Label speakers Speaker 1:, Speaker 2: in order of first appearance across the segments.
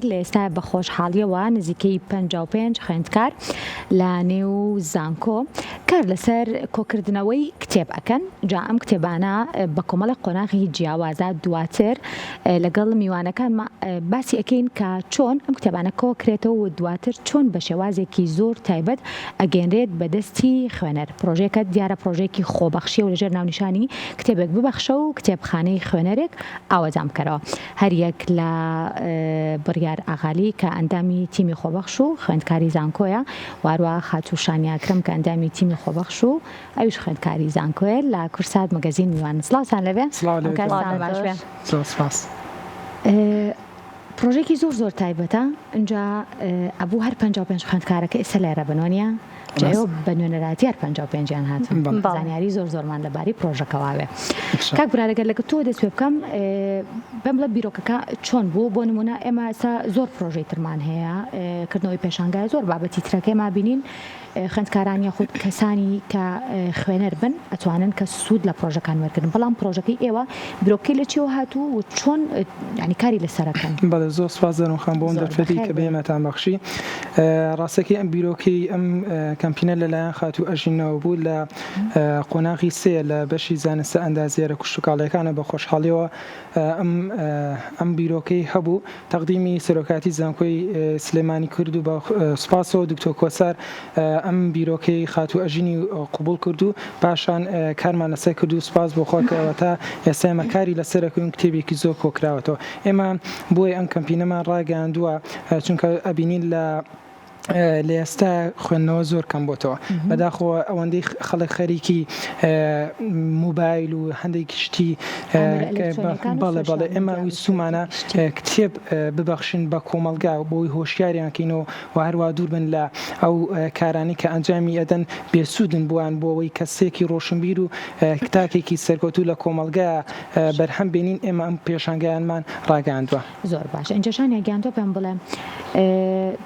Speaker 1: لێستا بە خۆشحاڵیەوە نزیکەی 55 خوێندکار لە نێو زانکۆ کار لەسەر کۆکردنەوەی کتێب ئەکەن. جا ئەم کتێبانە بە کۆمەڵی قۆناغی جیاوازە دواتر لەگەڵ میوانەکان باسی ئەکەین کە چۆن ئەم کتێبانە کۆکرێتەوە و دواتر چۆن بە شێوازێکی زۆر تایبەت ئەگەێنرێت بەدەستی خوێنەر. پرۆژێکە دیارە پرۆژێکی خۆبەخشیە و لەژێر ناونیشانی کتێبێک ببەخشە و کتێبخانەی خوێنەرێک ئاوەزام بکەرەوە. هەر یەک لە بڕیار ئاغالی کە ئەندامی تیمی خۆبەخش و خوێندکاری زانکۆیە، واروە خاتوشانی ئاکرم کە ئەندامی تیمی خۆبەخش و ئەویش خوێندکاری زانکۆیە لە کورسات مەگەزین میوان. سڵاوتان لەبێ. پرۆژێکی زۆر تایبەتە. اینجا ئەبوو هەر 55 خوێندکارەکە ئێستا لێرە بنۆنیە جایەوە بە نوێنەراتی هەر 55 هاتن. زانیاری زۆرمان لەباری پرۆژەکەواوێ. کاک برادەگەر لەگە تۆ دەست پێ بکەم بەم لە بیرۆکەکە چۆن بوو؟ بۆ نمونە ئێمە ئێستا زۆر پرۆژەی ترمان هەیە، کردنەوەی پێشانگای زۆر بابەتی ترەکەی ما بینین خوێندکاران یاخود کەسانی کە خوێنەر بن ئەتوانن کە سوود لە پرۆژەکان وەرگرن. بەڵام پرۆژەکەی ئێوە بیرۆکەی لە چێوە هاتوو و چۆن ینی کاری لەسەرەکەن؟
Speaker 2: بەڵێ زۆر سپاس دەرم خان بۆ ئەم دەرفەتی کە بێمەتان بەخشی. ڕاستەکەی ئەم بیرۆکەی ئەم کەمپینە لەلایەن خاتوو ئەژینەوە بوو لە قۆناغی سێ لە بەشی زانستە ئەندازیارە کوشتوکاڵیەکانە. بە خۆشحاڵیەوە ئەم بیرۆکەی هەبوو. تەقدیمی سەرۆکاتی زانکۆی سلێمانی کرد و بە سپاسەوە دکتۆر کۆسار ئەم بیرۆکەی خاتوو ئەژینی قبول کرد و پاشان کارمان لەسەر کرد و سپاس بۆ خۆکەوە تا ئێستا ئێمە کاری لەسەرەکەین کتێبێکی زۆر کۆکراوەتەوە. ئێمە بۆی ئەم کەمپینەمان ڕاگەاندووە چونکە ئەبینین لە ئێستا خوێندنەوە زۆر کەم بۆتەوە. بەداخەوە ئەوەندەی خەڵک خەریکی موبایل و هەندێک شتی بەڵێ ئێمە وی سومانە کتێب ببەخشین بە کۆمەلگا بۆی هۆشیاریانکەینەوە و هەروە دوور بن لە ئەو کارانی کە ئەنجامی ئەدەن بێسوودن بووان بۆەوەی کەسێکی ڕۆشنبیر و کتاکێکی سەرکەوتوو لە کۆمەلگا بەرهەم بینین. ئێمە ئەم پێشانگایانمان ڕاگەاندووە.
Speaker 1: زۆر باش. ئەنجەشان یاگیاندۆ پێم بڵێ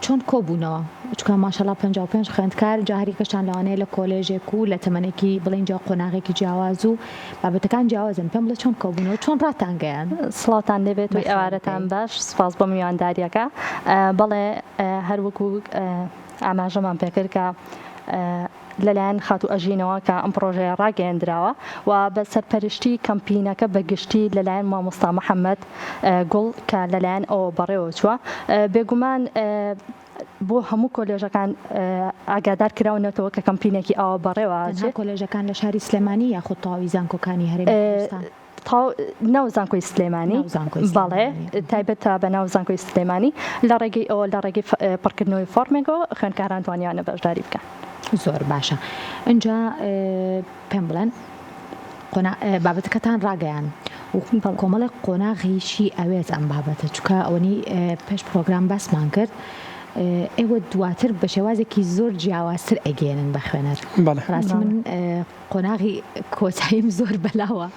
Speaker 1: چۆن کۆبوونەوە؟ چکە ماشەڵا 55 خوێندکار جاهاریکەشان لەوانەیە لە کۆلێژێک و لە تەمەنێکی بڵین جا قۆناغێکی جیاواز و بابەتەکان جیاوازن. پێم بڵێ چۆن کۆبوونەوە، چۆن ڕاتانگەیان؟
Speaker 3: سڵاتان دەبێت و ئێوارەتان باش. سپاس بۆ میوانداریەکە. بەڵێ هەروەکو ئاماژەمان پێکرد کە لەلایەن خاتوو ئەژینەوە کە ئەم پرۆژەیە ڕاگەیاندراوە و بە سەرپەرشتی کەمپینەکە بەگشتی لەلایەن مامۆستا محەممەد گوڵ کە لەلایەن ئەوە بەڕێوە چووە. بێگومان بۆ هەموو کۆلێژەکان ئاگادار کراونەتەوە کە کەمپینێکی ئەوە بەڕێوە.
Speaker 1: کۆلێژەکان لە شاری سلێمانی یاخود تەواوی زانکۆکانی هەرێم
Speaker 3: ناو زانکۆی سلێمانی؟ بەڵێ تایبەتە بە ناو زانکۆی سلێمانی لە ڕێگەی ئەوە لە ڕێگەی پڕکردنەوەی فۆرمێکەوە خوێندکاران توانیانە بەشداری بکەن.
Speaker 1: زۆر باشە. اینجا پێم بڵێن بابەتەکەتان ڕاگەیان و کۆمەڵی قۆناغیشی ئەوێت ئەم بابەتە چکە ئەوەنی پێش پرۆگرام باسمان کرد ئێوە دواتر بە شێوازێکی زۆر جیاوازتر ئەگەێنن بە خوێنەر. ڕاستی من قۆناغی کۆتاییم زۆر بەلاوە،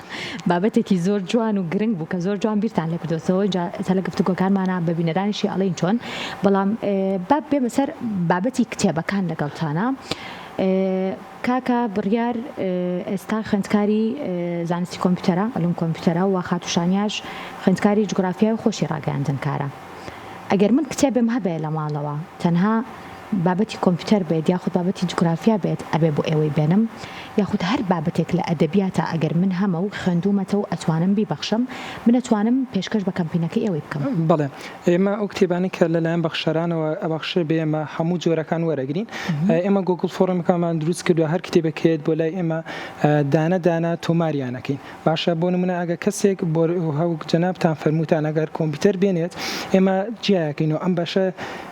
Speaker 1: بابەتێکی زۆر جوان و گرنگ بوو کە زۆر جوان بیرتان لێ کردوەوە. لە گفتوگۆکانمانە بە بینەرانیشی ئەڵێن چۆن، بەڵام باب بێ بەسەر بابەتی کتێبەکان لەگەڵتانە. کاکە بڕیار ئێستا خوێندکاری زانستی کۆمپیوتەرە ئەلوم کۆمپیوتەرە و خاتوشانیاش خوێندکاری جوگرافیا و خۆشی ڕاگەاندن کارە. ئەگەر من کتێبم هەبێ لە ماڵەوە تەنها بابەتی کۆمپیوتەر بێت یاخود بابەتی جوگرافیا بێت ئەبێ بۆ ئێوەی بێنم، یاخود هەر بابەتێک لە ئەدەبیاتە ئەگەر من هەمە و خوێندومەتە و ئەتوانم بیبەخشم من ئەتوانم پێشکەش بە کەمپینەکە ئێوەی بکەم.
Speaker 2: بەڵێ ئێمە ئەو کتێبانی کە لەلایەن بەخشەرانەوە ئەبەخشێ بێ ئێمە هەموو جۆرەکان وەرەگرین. ئێمە گوگل فۆرمەکەمان دروست کردووە هەر کتێبەکەیت بۆ لای ئێمە دانە تۆماریانەکەین. باشە بۆ نمونە ئەگە کەسێک بۆ هەو جەنابتان فەرمووتان ئەگەر کۆمپیوتەر بێنێت ئێمە جیاکەینەوە ئەم بەشە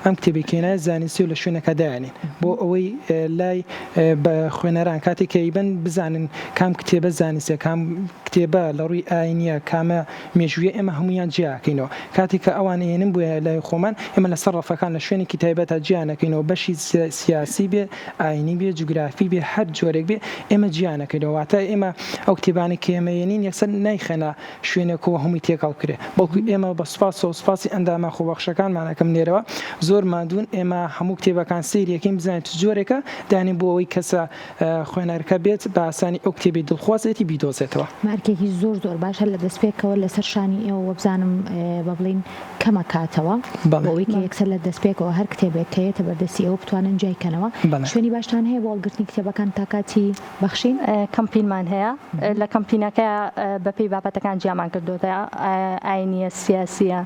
Speaker 2: ئەم کتێبێکێنە زانستی و لە شوێنەکە دایانین بۆ ئەوەی لای بە خوێنەران کاتێکی بن بزانن کام کتێبە زانستە کام کتێبە لە ڕووی ئاینیە کامە مێژوویە ئێمە هەمویان جیاکەینەوە. کاتێک کە ئەوانێنم بووە لای خۆمان ئێمە لەسەر ڕەفەکان لە شوێنێکی تایبەتە جیانەکەینەوە، بەشی سیاسی بێ، ئاینی بێ، جوگرافی بێ، هەر جۆرێک بێ ئێمە جیانەکەینەوە. واتە ئێمە ئەو کتێبانی کە ئێمەێنین یەکسەر نایخێنە شوێنێکەوە هەمووی تێکەڵ کرێ. بەڵکو ئێمە بە سوپاس و سوپاسی ئەندامە خۆبەخشەکانمانەکەم نێرەوە زۆر مادوون ئێمە هەموو کتێب کتێبەکان سیریەکەین بزانێت جۆرێکە دانی بۆ ئەوەی کەسە خوێنەرەکە بێت بە ئاسانی ئەو کتێبی دڵخوازێتی بیدۆزێتەوە.
Speaker 1: مارکێکی زۆر باشە لە دەستپێکەوە لەسەر شانی ئێوە بزانم بە بڵین کەمە کاتەوە بۆەوەی کە یەکسەر لە دەستپێکەوە هەر کتێبێک کەیەتە بەردەستی ئەوە بتوانن جایکەنەوە. شوێنی باشتان هەیە بۆ هەڵگرتنی کتێبەکان تا کاتی بەخشین؟
Speaker 3: کەمپینمان هەیە لە کەمپینەکە بەپێی بابەتەکان جیامان کردوتە ئاینیە سیاسیە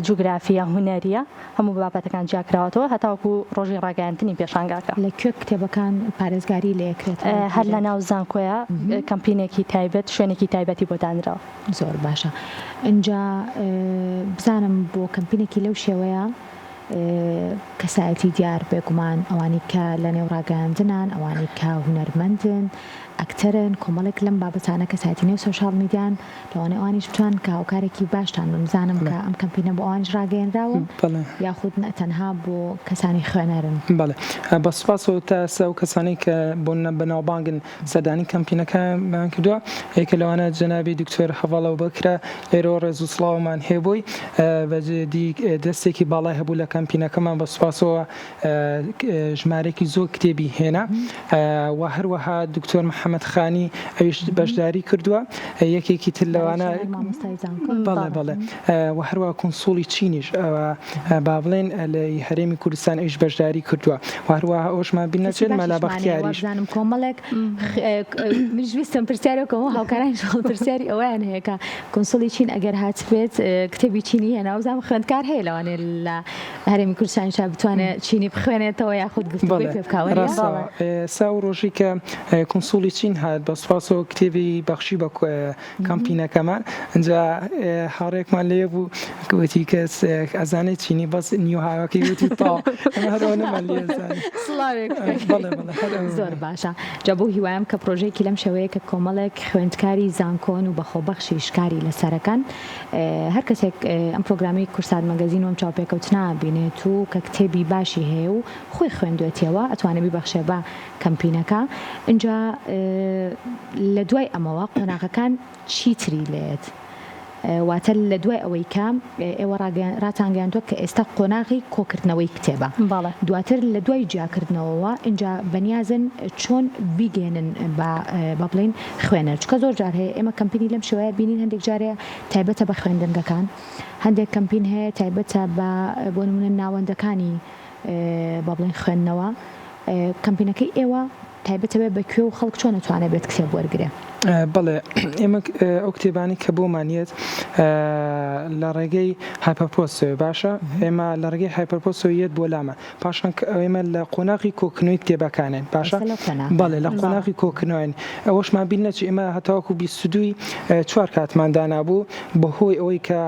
Speaker 3: جوگرافیە هونەریە هەموو بابەتەکان جیاکراوەتەوە هەتاوەکو ڕۆژی ڕاگەیاندنی پێشانگاکە.
Speaker 1: لەکوێ کتێبەکان پارێزگاری لەکرێت
Speaker 3: هەر لە ناو زانکۆیە کەمپینێکی تایبەت شوێنێکی تایبەتی بۆ دانراوە.
Speaker 1: زۆر باشە. اینجا بزانم بۆ کەمپینێکی لەو شێوەیە کەسایەتی دیار بێگومان ئەوانی کە لە نێو ڕاگەاندنان ئەوانی کە هونەرمەندن ئەکتەرن کۆمەڵێک لەم بابەتانە کەسایەتی نێو سۆشال میدیان لەوانەیە ئەوانیش بتوان کە هاوکارێکی باشتان بزانم کە ئەم کەمپینە بۆ ئەوانش ڕاگەیەنراوە یاخود تەنها بۆ کەسانی خوێنەرن.
Speaker 2: بەڵێ بە سوپاسەوە تا ئێستا و کەسانی کە بۆ بەناوبانگن سەردانی کەمپینەکەمان کردووە یەکە لەوانە جەنابی دکتۆر هەڤاڵەو بەکرە لێرەوە ڕێز و سڵاومان هێبووی بەجێدی دەستێکی باڵای هەبوو لە کەمپینەکەمان بە سوپاسەوە ژمارێکی زۆر کتێبی هێنا و هەروەها دکتۆر محەممەد خانی ئەویش بەشداری کردووە یەکێکی تر لەوانە بەڵێ و هەروە کۆنسۆڵی چینیش با بڵێن لە هەرێمی کوردستان ئەویش بەشداری کردووە و هەروە ئەوشمان بینەچێت مەلا بەختیاریش
Speaker 1: زانم کۆمەڵێک ویستم پرسیارەکەەوە هاوکاران پرسیاری ئەویان هەیە کە کۆنسۆڵی چین ئەگەر هاتبێت کتێبی چینی هێنا وزانام خوێندکار هەیە لەوانێ لە هەرێمی کوردستانیش بتوانێت چینی بخوێنێتەوە یاخود گفتگوی پێ بکاوە.
Speaker 2: سا و ڕۆژی کە کۆنسۆڵی چین هات بە سوپاسەوە کتێبی بەخشی بە کەمپینەکەمان اینجا هاوڕێکمان لێ بوو گوتی کەس ئەزانێت چینی بەس نیوهاوەکەی وتی تا هەرۆنەمان لێزانێت.
Speaker 1: زۆر باشە. جا بۆ هیوایم کە پرۆژەیەکی لەم شێوەیە کە کۆمەڵێک خوێندکاری زانکۆن و بەخۆبەخشی شکاری لەسەرەکان هەر کەسێک ئەم پرۆگرامی کورسات مەگەزین و ئەم چاوپێکەوتنا بینێت و کە کتێبی باشی هەیە و خۆی خوێندوێتەوە ئەتوانێت بیبەخشێ بە کەمپینەکە. اینجا لە دوای ئەمەوە قۆناغەکان چیتری لێت واتە لە دوای ئەوەی کە ئێوە ڕاتانگەیاندووە کە ئێستا قۆناغی کۆکردنەوەی کتێبە دواتر لە دوای جیاکردنەوەەوە اینجا بەنیازن چۆن بیگەێنن بە بڵین خوێنەر چکە زۆر جار هەیە ئێمە کەمپینی لەم شێوەیە بینین هەندێک جارەیە تایبەتە بە خوێندنگەکان هەندێک کەمپین هەیە تایبەتە بۆ نمونە ناوەندەکانی بە بڵین خوێندنەوە کەمپینەکەی ئێوە تایبەتەوێ بەکوێ و خەڵک چۆن نتوانێت بێت کتێب وەرگرێ.
Speaker 2: بەڵێ ئێمە ئەو کتێبانی کە بۆمانیت لە ڕێگەی هایپەرپۆستەوە باشە ئێمە لە ڕێگەی هایپەرپۆستەوەیەت بۆ لامە پاشان ئێمە لە قۆناغی کۆکننەوەی کتێبەکانێن باشە بەڵێ لە قۆناغی کۆکننەوەین ئەوەشمان بین نەچی ئێمە هەتاوەکو 22 چوار کاتماندانا بوو بەهۆی ئەوەی کە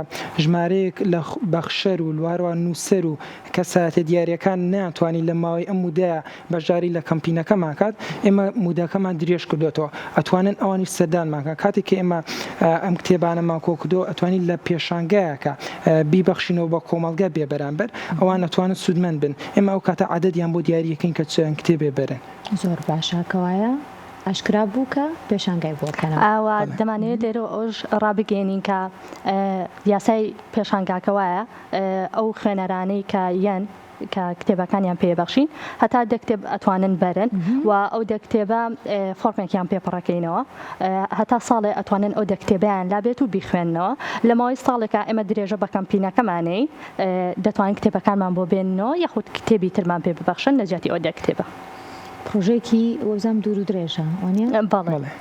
Speaker 2: ژمارەیەک لە بەخشەر و لواروان نووسەر و کەساتە دیارەکان ناتوانانی لە ماوەی ئەم مودەیە بەشداری لە کەمپینەکەمان کات ئێمە مودەکەمان درێژ کردوێتەوە ئەتوانن ئەوانی سەردانماکە کاتێک کە ئێمە ئەم کتێبانەمان کۆکردەوە ئەتوانین لە پێشانگایەکە بیبەخشینەوە بە کۆمەلگا بێ بەرامبەر ئەوان ئەتوانن سوودمەند بن ئێمە ئەو کاتە عەدەدیان بۆ دیاریەکەین کە چەند کتێبێ بەرن.
Speaker 1: زۆر باشە کەوایە ئاشکرا بوو کە پێشانگای بۆکەنەوە
Speaker 3: ئاوا دەمانێت لێرە ئەوش ڕابگەێنین کە یاسای پێشانگاکەوایە ئەو خوێنەرانەی کە یەن کە کتێبەکانیان پێبەخشین هەتا دەکتێب ئەتوانن بەرن و ئەو دەکتێبە فۆرمێکیان پێپڕەکەینەوە هەتا ساڵێ ئەتوانن ئەو دەکتێبیان لابێت و بیخوێننەوە لە ماوەی ساڵێکە ئێمە درێژە بە کەمپینەکەمانەی دەتوانین کتێبەکانمان بۆ بێننەوە یاخود کتێبی ترمان پێ ببەخشن لە جیاتی ئەو دەکتێبە.
Speaker 1: پرۆژێکی وەبزام دوور و درێژە وانە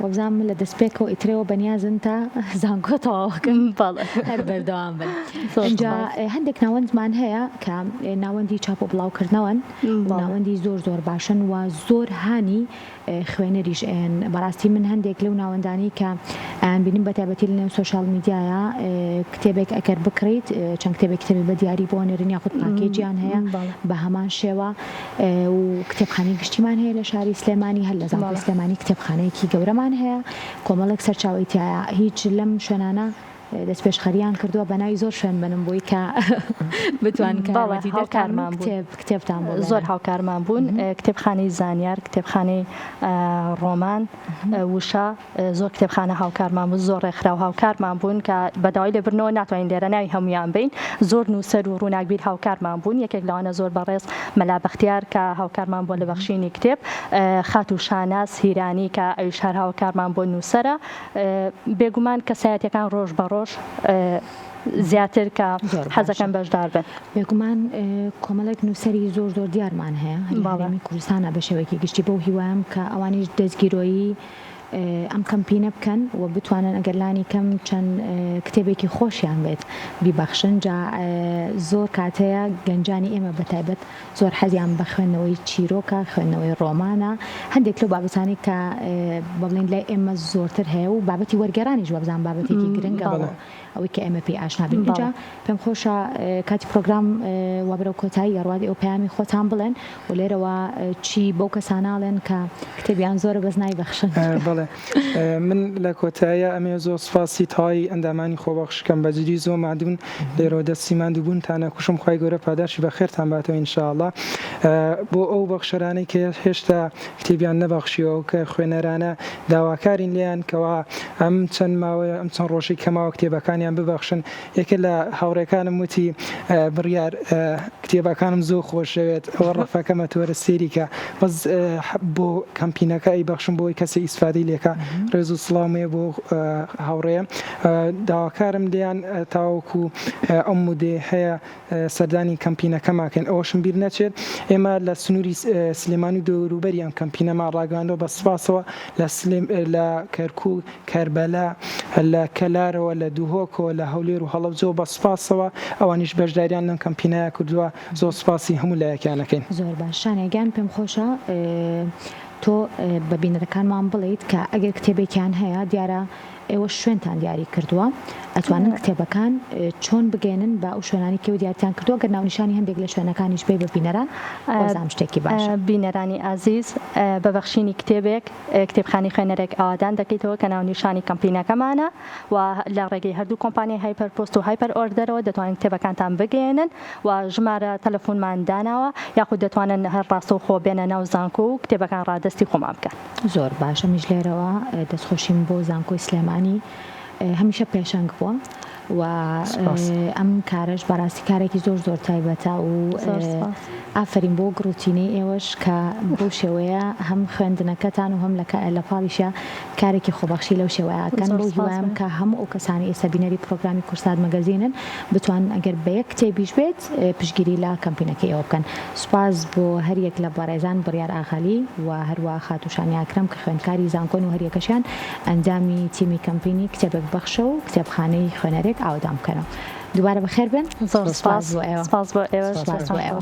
Speaker 1: وەبزام لە دەستپێکەوە ئیترەوە بەنیازن تا زانکۆتەوەکەن هەر بەردەوام بن. اینجا هەندێک ناوەندمان هەیە کە ناوەندی چاپ و بڵاوکردنەوەن ناوەندی زۆر باشن و زۆر هانی خوێنەریش بەڕاستی من هەندێک لەو ناوەندانی کە بینیم بە تایبەتی لە نێو سۆشال میدیایە کتێبێک ئەگەر بکڕیت چەند کتێبێک تر بە دیاری بۆ نێرن یاخود پاکێجیان هەیە بە هەمان شێوە و کتێبخانەی گشتیمان هەیە لە شاری سلێمانی هەر لە زانکۆی سلێمانی کتێبخانەیەکی گەورەمان هەیە کۆمەڵێک سەرچاوەی تایە هیچ لەم شوێنانە دەست پێشخەریان کردووە بە ناوی زۆر شوێن بنم بۆی کە بتوان
Speaker 3: هاوکارمان
Speaker 1: کتێبتان بۆ
Speaker 3: زۆر هاوکارمان بوون کتێبخانەی زانیار کتێبخانەی ڕۆمان وشە زۆر کتێبخانە هاوکارمان بوو زۆر ڕێکخراو هاوکارمان بوون کە بەداوای لێبرنەوە ناتوانین لێرە ناوی هەمویان بین زۆر نووسەر و ڕووناکبیر هاوکارمان بوون یەکێک لەوانە زۆر بەڕێز مەلا بەختیار کە هاوکارمان بۆ لە بەخشینی کتێب خات و شاناس هیرانی کە ئەویش هەر هاوکارمان بۆ نووسەرە بێگومان کەسایەتیەکان ڕۆژ بە ڕۆژ زیاتر کە حەزەکەم بەشدار بن
Speaker 1: بێگومان کۆمەڵێک نووسەری زۆر زۆر دیارمان هەیە هەڵامی کوردستانە بە شێوەیەکی گشتی بەو هیوام کە ئەوانیش دەستگیرۆیی ئەم کەمپینە بکەن و بتوانن ئەگەرلانی کەم چەند کتێبێکی خۆشیان بێت بیبەخشن جا زۆر کاتەیە گەنجانی ئێمە بەتایبەت زۆر حەزیان بە خوێندنەوەی چیرۆکە خوێندنەوەی ڕۆمانە هەندێک لەو بابەتانی کە بڵێن لای ئێمە زۆرتر هەیە و بابەتی وەرگێڕانیش بەبزان بابەتێکی گرنگەوە ئەوەی کە ئێمە پێی ئاشنابین اینجا پێم خۆشە کاتی پرۆگرام وابرە و کۆتایی یاڕوادی ئەو پەیامی خۆتان بڵێن و لێرەوە چی بەو کەساناڵێن کە کتێبیان زۆرە بەس نایبەخشن.
Speaker 2: من لە کۆتاییە ئەمێ زۆر سپاسی تاوای ئەندامانی خۆبەخشکەم بەجددی زۆر مادون لێرەوە دەستی مادووبوونتانە کوشم خی گەورە پاداشی بە خێرتان باتەوە ئینشاءڵڵا بۆ ئەو بەخشەرانەی کە هێشتا کتێبیان نەبەخشیەوە کە خوێنەرانە داواکارین لیان کەوا ئەم چەند ماوەیە ئەم چەند ڕۆژی کەماوە کتێبەکانیان ببەخشن یەکە لە هاوڕێکانم وتی بڕیار کتێبەکانم زۆر خۆشەوێت ئەوە ڕەفەکەمە تۆرە سێریکە بەس بۆ کەمپینەکە ئەی بەخشم بۆی کەسی ئیسفادی لێکە ڕێز و سڵامەیە بۆ هاوڕێ داواکارم لیان تاوەکو ئەم مودێ هەیە سەردانی کەمپینەکەماکەن ئەوەشم بیر نەچێت ئێمە لە سنووری سلێمانی دەوروبەری ئەم کەمپینەما ڕاگەاندەوە بە سپاسەوە لە کەرکوو کەربەلا لە کەلارەوە لە دووهۆکەوە لە هەولێر و هەڵەبجە بە سپاسەوە ئەوانیش بەشداریان لەم کەمپینەیە کردووە زۆر سپاسی هەموو لایەکانەکەین.
Speaker 1: زۆر باش شانێگیان پێم خۆشە تۆ بە بینەرەکانمان بڵیت کە ئەگەر کتێبێکیان هەیە دیارە ئێوە شوێنتان دیاری کردووە ئەتوانن کتێبەکان چۆن بگەێنن بە ئەو شوێنانی کە دیارتیان کردووە گەر ناونیشانی هەندێک لە شوێنەکانیش بێ بە بینەران وەزام شتێکی باشە.
Speaker 3: بینەرانی ئازیز بەبەخشینی کتێبێک کتێبخانی خوێنەرێک ئاوادان دەکەیتەوە کە ناونیشانی کەمپینەکەمانە و لە ڕێگەی هەردوو کۆمپانیای هایپەر پۆست و هایپەر ئۆردەرەوە دەتوانن کتێبەکانتان بگەێنن و ژمارە تەلەفۆنمان داناوە یاخود دەتوانن هەر ڕاستە و خۆ بێنە ناو زانکۆ و کتێبەکان ڕادستی خۆمان بکەن.
Speaker 1: زۆر باشە میش لێرەوە دەستخۆشیم بۆ زانکۆی سلێمانی هەمیشە پێشەنگ بووە و ئەم کارش بەڕاستی کارێکی زۆر زۆر تایبەتە و ئافرین بۆ گروتینەی ئێوەش کە بۆ شێوەیە هەم خوێندنەکەتان و هەم لە پاڵیشە کارێکی خۆبەخشی لەو شێوەیەکەن بۆ هیوایم کە هەموو ئەو کەسانی ئێستا بینەری پرۆگرامی کورسات مەگەزینن بتوان ئەگەر بە یەک کتێبیش بێت پشگیری لە کەمپینەکەی ئەوە بکەن. سوپاس بۆ هەریەک لە بەڕێزان بڕیار ئاغالی و هەروە خاتوشانی ئاکرەم کە خوێندکاری زانکۆن و هەریەکەشیان ئەنجامی تیمی کەمپینی کتێبێک بەخشە و کتێبخانەی خوێنەرێک ئاوادان بکەنەوە. دووبارە بەخێر بن.
Speaker 3: زۆر سپاس بۆ ئێوە.